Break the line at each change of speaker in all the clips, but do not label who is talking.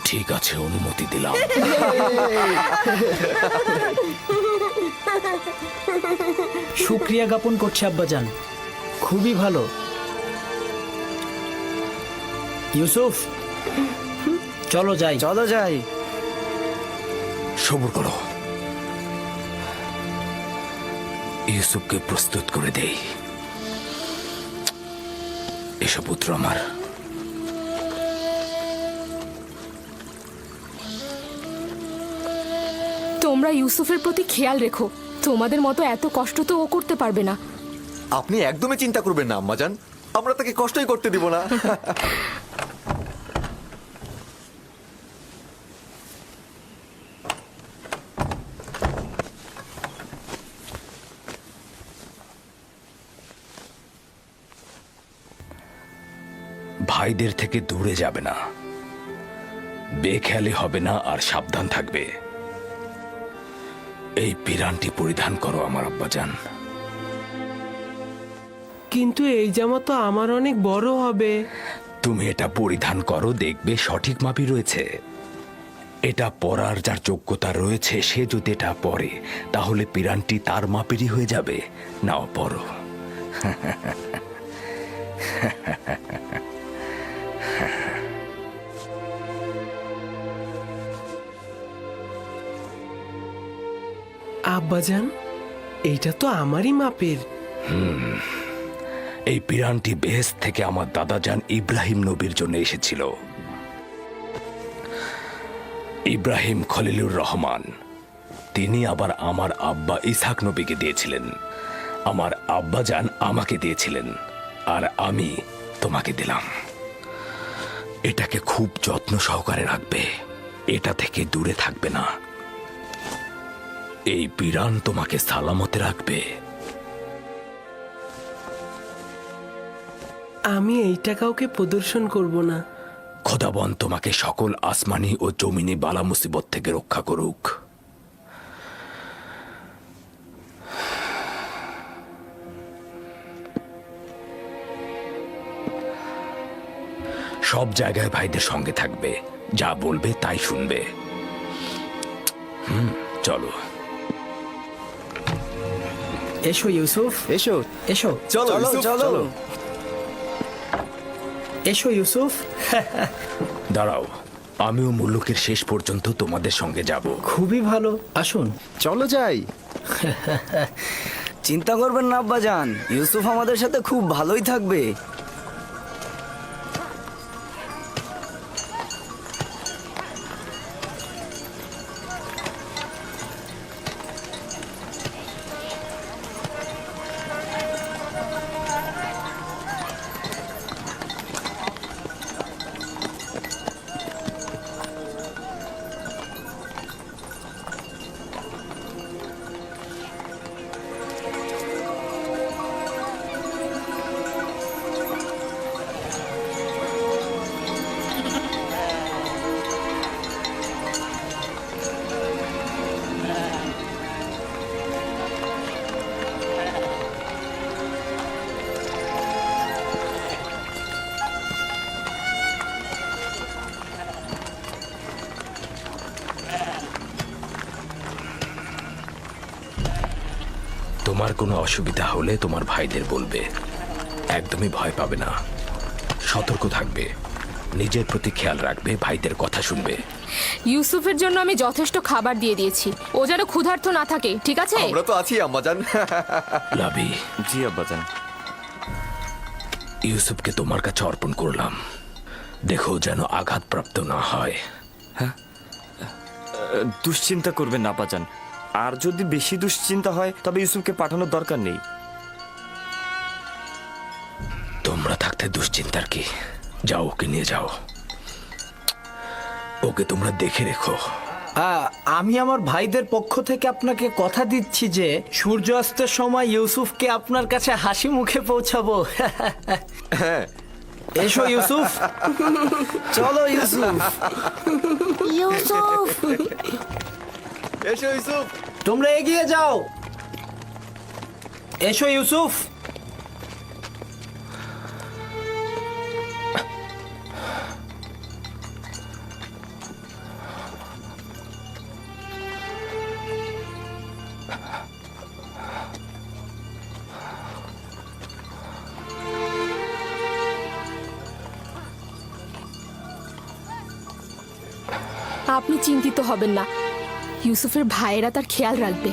ঠিক আছে, অনুমতি দিলাম।
শুক্রিয়া জ্ঞাপন করছি আব্বাজান, খুবই ভালো। ইউসুফ, চলো যাই।
চলো যাই।
সবুর করো, ইউসুফকে প্রস্তুত করে দেই। এসব পুত্র আমার।
তোমরা ইউসুফের প্রতি খেয়াল রেখো, তোমাদের মতো এত কষ্ট তো ও করতে পারবে না।
আপনি একদমই চিন্তা করবেন না আম্মাজান, আমরা তাকে কষ্টই করতে দিব না।
ভাইদের থেকে দূরে যাবে না, বেখেয়ালি হবে না, আর সাবধান থাকবে। এই পিরানটি পরিধান করো আমার আব্বাজান।
কিন্তু এই জামা তো আমার অনেক বড় হবে।
তুমি এটা পরিধান করো, দেখবে সঠিক মাপই রয়েছে। এটা পরার যার যোগ্যতা রয়েছে সে যদি এটা পরে, তাহলে পিরানটি তার মাপেরই হয়ে যাবে। নাও পরো।
আব্বাজান, এইটা তো আমারই মাপের।
এই পিরানটি বেহেশত থেকে আমার দাদাজান ইব্রাহিম নবীর জন্য এসেছিল। ইব্রাহিম খলিলুর রহমান, তিনি আবার আমার আব্বা ইসহাক নবীকে দিয়েছিলেন। আমার আব্বাজান আমাকে দিয়েছিলেন, আর আমি তোমাকে দিলাম। এটাকে খুব যত্ন সহকারে রাখবে, এটা থেকে দূরে থাকবে না। এই পিরান তোমাকে সালামতে রাখবে।
আমি এইটা কাউকে প্রদর্শন করব না।
খোদাবন তোমাকে সকল আসমানি ও জমিনি বালা মুসিবত থেকে রক্ষা করুক। সব জায়গায় ভাইদের সঙ্গে থাকবে, যা বলবে তাই শুনবে। চলো।
এসো ইউসুফ,
এসো
এসো,
চলো
চলো
ইউসুফ,
চলো।
চলো।
এসো ইউসুফ।
দাঁড়াও, আমিও মুলুকের শেষ পর্যন্ত তোমাদের সঙ্গে যাব।
খুবই ভালো, আসুন।
চলো যাই। চিন্তা করবেন না আব্বাজান, ইউসুফ আমাদের সাথে খুব ভালোই থাকবে।
তোমার কোনো অসুবিধা হলে তোমার ভাইদের বলবে। একদমই ভয় পাবে না, সতর্ক থাকবে, নিজের প্রতি খেয়াল রাখবে, ভাইদের কথা শুনবে।
ইউসুফের জন্য আমি যথেষ্ট খাবার দিয়ে দিয়েছি, ও যেন ক্ষুধার্ত না থাকে, ঠিক আছে?
আমরা তো আছি আম্মাজান।
লাভি,
জি আব্বাজান।
ইউসুফকে তোমার কাছে অর্পণ করলাম, দেখো যেন আঘাতপ্রাপ্ত না হয়।
দুশ্চিন্তা করবেন না আব্বাজান, আর যদি বেশি দুশ্চিন্তা হয় তবে ইউসুফকে পাঠানোর দরকার নেই।
তোমরা থাকতে দুশ্চিন্তার কি? যাও, ওকে নিয়ে যাও, ওকে তোমরা দেখে রেখো।
আমি আমার ভাইদের পক্ষ থেকে আপনাকে কথা দিচ্ছি যে সূর্যাস্তের সময় ইউসুফকে আপনার কাছে হাসি মুখে পৌঁছাবো।
হ্যাঁ,
এসো ইউসুফ।
চলো ইউসুফ।
ইউসুফ,
এসো ইউসুফ।
তোমরা এগিয়ে যাও। এসো ইউসুফ।
আপনি চিন্তিত হবেন না, ইউসুফের ভাইয়েরা তার খেয়াল রাখবে।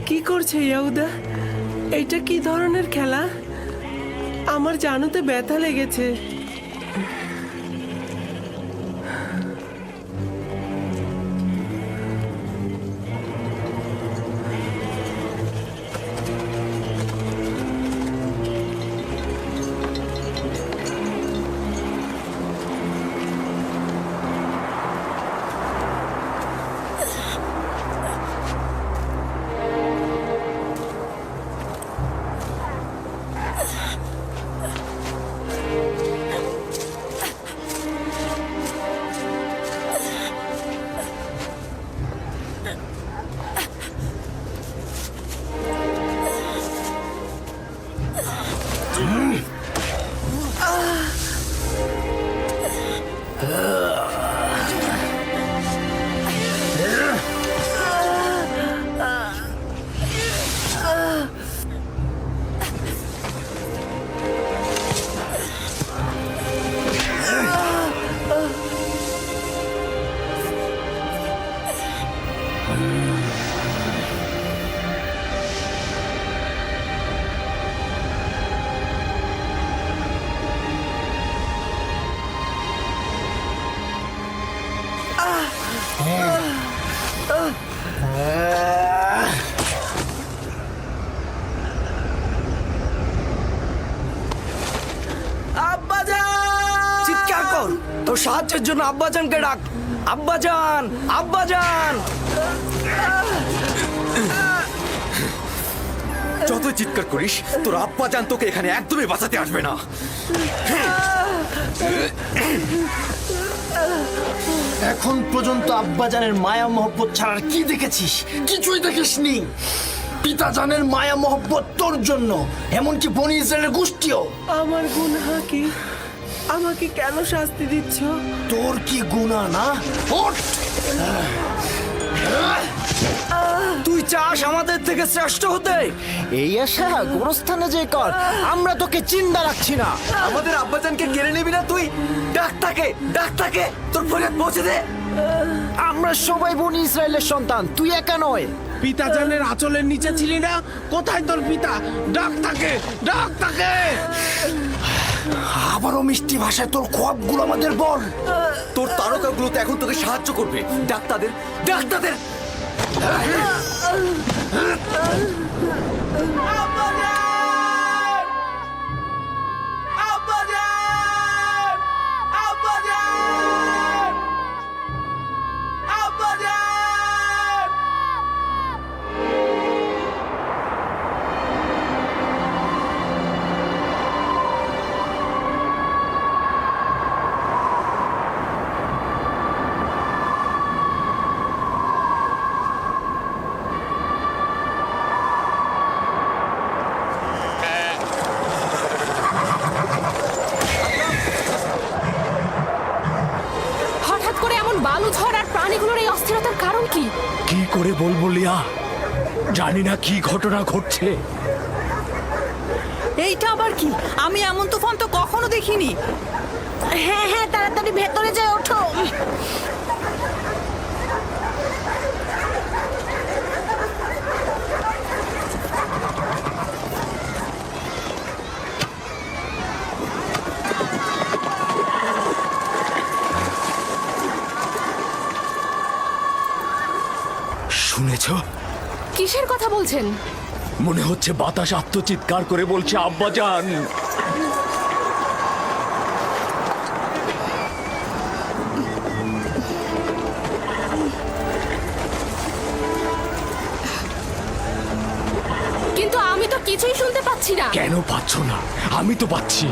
কি করছে ইয়াহুদা? এটা কি ধরনের খেলা? আমার জানুতে ব্যথা লেগেছে।
চিৎকার কর, তোর সাহায্যের জন্য আব্বাজানকে ডাক। আব্বাজান, আব্বাজান!
যতই চিৎকার করিস তোর আব্বা জান তোকে এখানে একদমই বাঁচাতে আসবে না।
এখন পর্যন্ত আব্বাজানের মায়া মহব্বত ছাড়ার কি দেখেছিস? কিছুই দেখিসনি। পিতাজানের মায়া মহব্বত তোর জন্য, এমনকি বনি ইসরায়েলের গোষ্ঠীও।
আমার গুনাহ কি? আমাকে কেন শাস্তি দিচ্ছ?
তোর কি গুনাহ না? ওঠ!
তুই চাস আমাদের থেকে শ্রেষ্ঠ হতে?
এই আশা গোরস্থানে যে কর, আমরা তোকে চিন্তা রাখছি না।
আমাদের আব্বাজানকে কেড়ে নিবি না তুই? ডাক্তারকে তোর ফরিয়াদ পৌঁছে দে।
আমরা সবাই বনি ইসরায়েলের সন্তান, তুই একা নয়।
পিতাজানের আঁচলের নিচে ছিলি না? কোথায় তোর পিতা? ডাক তাকে, ডাক তাকে!
আবারও মিষ্টি ভাষায় তোর খোয়াবগুলো আমাদের বল।
তোর তারকাগুলো তো এখন তোকে সাহায্য করবে। ডাক্তারদের
বলবো লিয়া, জানি না কি ঘটনা ঘটছে।
এইটা আবার কি? আমি এমন তুফান তো কখনো দেখিনি। হ্যাঁ হ্যাঁ, তাড়াতাড়ি ভেতরে যায়, ওঠো।
শুনেছ?
কিসের কথা বলছেন?
মনে হচ্ছে বাতাস আত্মচিৎকার করে বলছে আব্বাজান।
কিন্তু আমি তো কিছুই শুনতে পাচ্ছি না।
কেন পাচ্ছ না? আমি তো পাচ্ছি।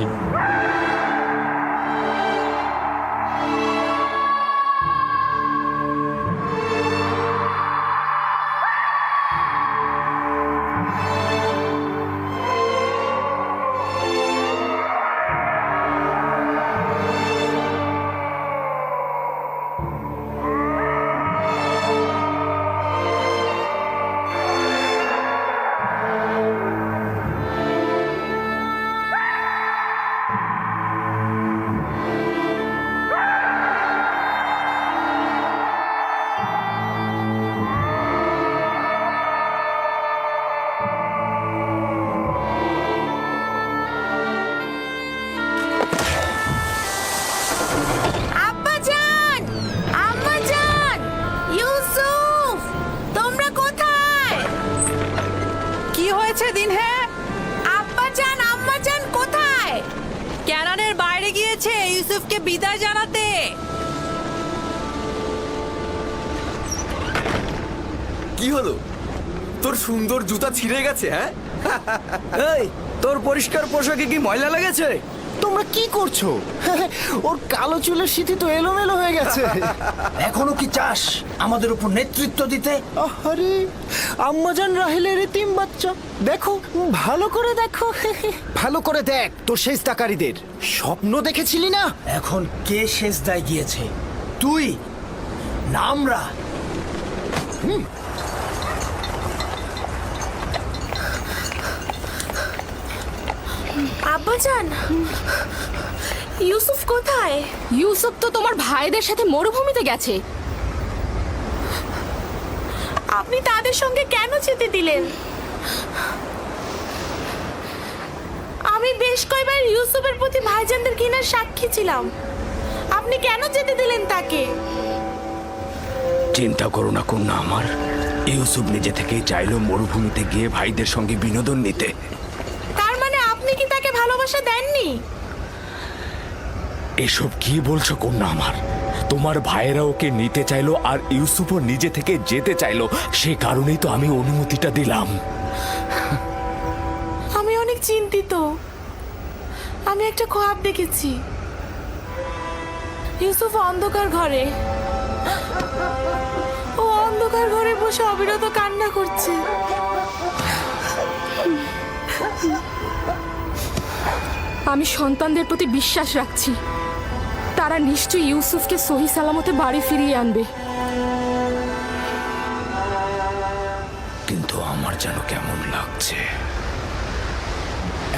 আব্বাজান, আম্মাজান, ইউসুফ, তোমরা কোথায়? কি হয়েছে দিন? হ্যাঁ, আব্বাজান আম্মাজান কোথায়? ক্যানানের বাইরে গিয়েছে ইউসুফকে বিদায় জানাতে।
কি হলো? তোর সুন্দর জুতা ছিঁড়ে গেছে? হ্যাঁ,
এই, তোর পরিষ্কার পোশাকে কি ময়লা লেগেছে?
তোমরা কি করছো? ওর কালো চুলের সিথি তো এলোমেলো হয়ে গেছে। এখনো কি চাস আমাদের উপর নেতৃত্ব দিতে?
আরে আম্মাজান রাহেলের এতিম বাচ্চা, দেখো, ভালো করে দেখো।
ভালো করে দেখ তোর সেজদাকারীদের।
স্বপ্ন দেখেছিলি না?
এখন কে সেজদায় গিয়েছে? তুই না আমরা?
আব্বাজান, ইউসুফ কোথায়? ইউসুফ তো তোমার ভাইদের সাথে মরুভূমিতে গেছে। আপনি তাদের সঙ্গে কেন যেতে দিলেন? আমি বেশ কয়েকবার ইউসুফের প্রতি ভাইজানদের ঘৃণার সাক্ষী ছিলাম। আপনি কেন যেতে দিলেন তাকে?
চিন্তা করো না কন্যা আমার, ইউসুফ নিজে থেকেই চাইলো মরুভূমিতে গিয়ে ভাইদের সঙ্গে বিনোদন নিতে।
তার মানে আপনি কি তাকে ভালোবাসা দেননি?
এসব কি বলছো কন্যা আমার? তোমার ভাইয়েরা ওকে নিতে চাইলো আর ইউসুফও নিজে থেকে যেতে চাইলো, সে কারণেই তো আমি অনুমতিটা দিলাম।
আমি অনেক চিন্তিত। আমি একটা খোয়াব দেখেছি। ইউসুফ অন্ধকার ঘরে, ও অন্ধকার ঘরে বসে অবিরত কান্না করছে। আমি সন্তানদের প্রতি বিশ্বাস রাখছি, তারা নিশ্চয়ই ইউসুফকে সহি সালামতে বাড়ি ফিরিয়ে আনবে।
কিন্তু আমার যেন কেমন লাগছে।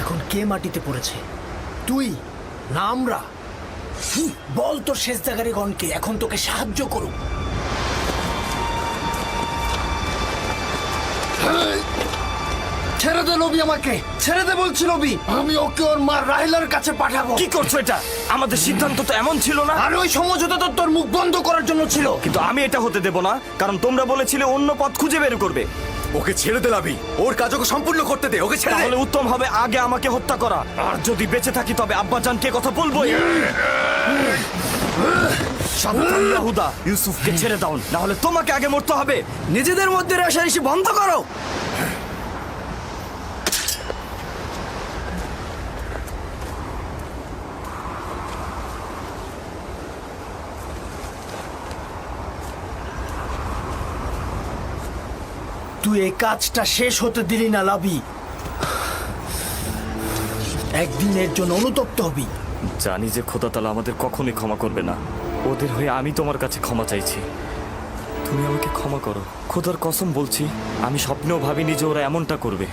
এখন কে মাটিতে পড়েছে? তুই না আমরা? বল তোর সেজদাকারীগণকে এখন তোকে সাহায্য করুক। ছেড়ে দে নবী, আমাকে ছেড়ে দে বলছি নবী। আমি ওকে ওর মা রাহেলার কাছে পাঠাবো।
কি করছো এটা? আমাদের সিদ্ধান্ত তো এমন ছিল না।
আর ওই সমঝোতা তো তোর মুখ বন্ধ করার জন্য ছিল।
কিন্তু আমি এটা হতে দেব না, কারণ তোমরা বলেছিলে অন্য পথ খুঁজে বের করবে।
ওকে ছেড়ে দে লাবি, ওর কাজ ওকে সম্পূর্ণ করতে দে, ওকে ছেড়ে দে।
তাহলে উত্তম হবে আগে আমাকে হত্যা করা, আর যদি বেঁচে থাকি তবে আব্বাজানকে কথা বলবোই। সাবধান ইয়াহুদা, ইউসুফকে ছেড়ে দাও, না হলে তোমাকে আগে মরতে হবে।
নিজেদের মধ্যে রেষারেষি বন্ধ করো।
তুই এই কাজটা শেষ হতে দিলি না লাবি। একদিনের জন্য অনুতপ্ত হবি।
জানি যে খোদা তাআলা আমাদের কখনোই ক্ষমা করবে না। ওদের হয়ে আমি তোমার কাছে ক্ষমা চাইছি। তুমি আমাকে ক্ষমা করো, খোদার কসম বলছি আমি স্বপ্নেও ভাবিনি যে ওরা এমনটা করবে।